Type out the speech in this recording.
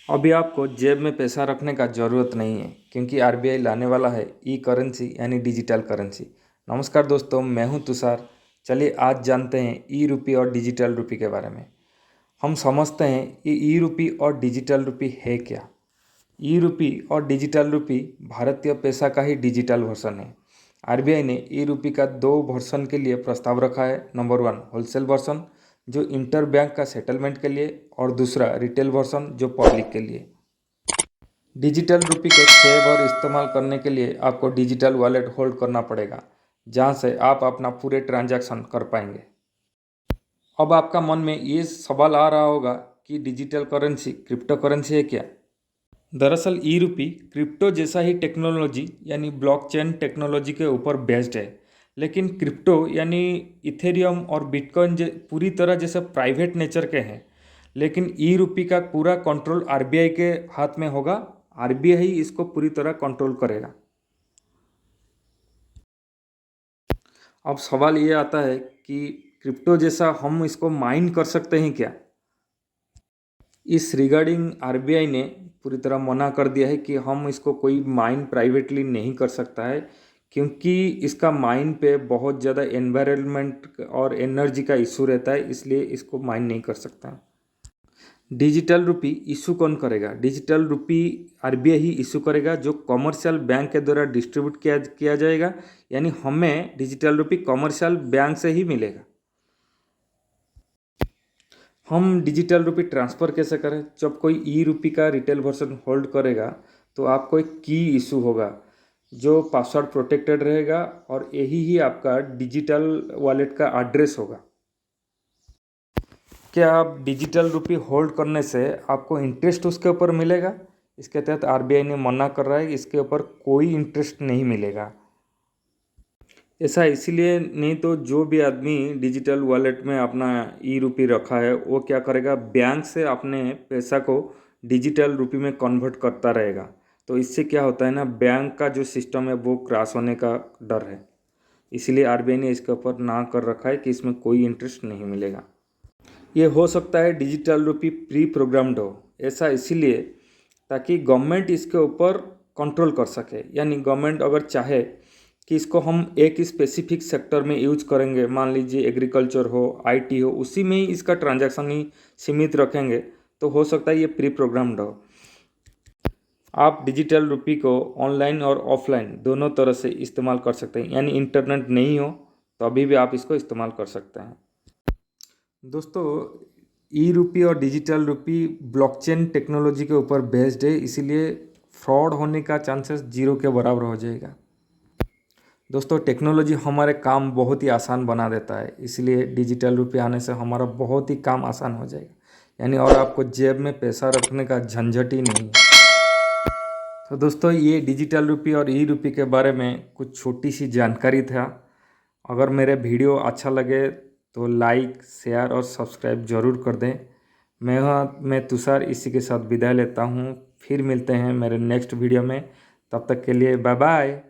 अभी आपको जेब में पैसा रखने का ज़रूरत नहीं है क्योंकि आरबीआई लाने वाला है ई करेंसी यानी डिजिटल करेंसी। नमस्कार दोस्तों, मैं हूं तुषार। चलिए आज जानते हैं ई रुपी और डिजिटल रुपी के बारे में। हम समझते हैं ये ई रुपी और डिजिटल रुपी है क्या। ई रुपी और डिजिटल रुपी भारतीय पैसा का ही डिजिटल वर्जन है। आरबीआई ने ई रुपी का दो वर्जन के लिए प्रस्ताव रखा है। नंबर 1 होलसेल वर्जन जो इंटर बैंक का सेटलमेंट के लिए, और दूसरा रिटेल वर्जन जो पब्लिक के लिए। डिजिटल रुपी को सेव और इस्तेमाल करने के लिए आपको डिजिटल वॉलेट होल्ड करना पड़ेगा, जहां से आप अपना पूरे ट्रांजैक्शन कर पाएंगे। अब आपका मन में ये सवाल आ रहा होगा कि डिजिटल करेंसी क्रिप्टो करेंसी है क्या। दरअसल ई रुपी क्रिप्टो जैसा ही टेक्नोलॉजी यानी ब्लॉकचेन टेक्नोलॉजी के ऊपर बेस्ड है, लेकिन क्रिप्टो यानी इथेरियम और बिटकॉइन पूरी तरह जैसे प्राइवेट नेचर के हैं। लेकिन ई रुपी का पूरा कंट्रोल आरबीआई के हाथ में होगा। आरबीआई ही इसको पूरी तरह कंट्रोल करेगा। अब सवाल ये आता है कि क्रिप्टो जैसा हम इसको माइन कर सकते हैं क्या। इस रिगार्डिंग आरबीआई ने पूरी तरह मना कर दिया है कि हम इसको कोई माइन प्राइवेटली नहीं कर सकता है, क्योंकि इसका माइन पे बहुत ज़्यादा एनवायरनमेंट और एनर्जी का इशू रहता है, इसलिए इसको माइन नहीं कर सकता। डिजिटल रुपी इशू कौन करेगा। डिजिटल रुपी आरबीआई ही इशू करेगा, जो कमर्शियल बैंक के द्वारा डिस्ट्रीब्यूट किया किया जाएगा। यानी हमें डिजिटल रुपी कमर्शियल बैंक से ही मिलेगा। हम डिजिटल रुपी ट्रांसफ़र कैसे करें। जब कोई ई रुपी का रिटेल वर्जन होल्ड करेगा तो आपको एक की इशू होगा जो पासवर्ड प्रोटेक्टेड रहेगा, और यही ही आपका डिजिटल वॉलेट का एड्रेस होगा। क्या आप डिजिटल रुपी होल्ड करने से आपको इंटरेस्ट उसके ऊपर मिलेगा। इसके तहत आरबीआई ने मना कर रहा है, इसके ऊपर कोई इंटरेस्ट नहीं मिलेगा। ऐसा इसीलिए नहीं तो जो भी आदमी डिजिटल वॉलेट में अपना ई रुपी रखा है वो क्या करेगा, बैंक से अपने पैसा को डिजिटल रुपी में कन्वर्ट करता रहेगा। तो इससे क्या होता है ना, बैंक का जो सिस्टम है वो क्रैश होने का डर है। इसीलिए आरबीआई ने इसके ऊपर ना कर रखा है कि इसमें कोई इंटरेस्ट नहीं मिलेगा। ये हो सकता है डिजिटल रुपी प्री प्रोग्राम्ड हो। ऐसा इसीलिए ताकि गवर्नमेंट इसके ऊपर कंट्रोल कर सके। यानी गवर्नमेंट अगर चाहे कि इसको हम एक स्पेसिफिक सेक्टर में यूज करेंगे, मान लीजिए एग्रीकल्चर हो, आईटी हो, उसी में ही इसका ट्रांजैक्शन ही सीमित रखेंगे, तो हो सकता है ये प्री प्रोग्राम्ड हो। आप डिजिटल रुपी को ऑनलाइन और ऑफलाइन दोनों तरह से इस्तेमाल कर सकते हैं। यानी इंटरनेट नहीं हो तो अभी भी आप इसको इस्तेमाल कर सकते हैं। दोस्तों, ई रुपी और डिजिटल रुपी ब्लॉकचेन टेक्नोलॉजी के ऊपर बेस्ड है, इसीलिए फ्रॉड होने का चांसेस जीरो के बराबर हो जाएगा। दोस्तों, टेक्नोलॉजी हमारे काम बहुत ही आसान बना देता है, इसलिए डिजिटल रुपी आने से हमारा बहुत ही काम आसान हो जाएगा। यानी और आपको जेब में पैसा रखने का झंझट ही नहीं है। तो दोस्तों, ये डिजिटल रुपी और ई रुपी के बारे में कुछ छोटी सी जानकारी था। अगर मेरे वीडियो अच्छा लगे तो लाइक, शेयर और सब्सक्राइब ज़रूर कर दें। मैं तुषार इसी के साथ विदाई लेता हूँ। फिर मिलते हैं मेरे नेक्स्ट वीडियो में। तब तक के लिए बाय बाय।